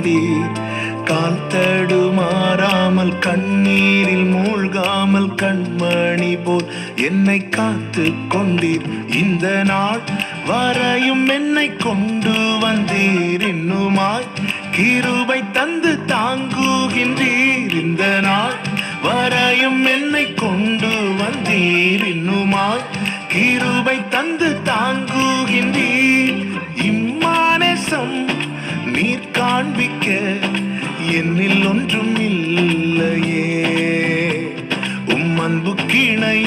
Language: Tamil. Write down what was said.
வந்தீர். கால் தடுமாறாமல் கண்ணீரில் மூழ்காமல் கண்மணி போல் என்னை காத்து கொண்டீர். இந்த நாள் வரையும் என்னை கொண்டு வந்தீர். இன்னுமாய் கிருபை தந்து தாங்குகின்றீர். இந்த நாள் வரையும் என்னை கொண்டு வந்தீர். இன்னுமாய் கிருபை தந்து தாங்குகின்றீர். இம்மானேசம் நீர் காண்பிக்க என்னில் ஒன்றும் இல்லையே. அன்புக்கிணை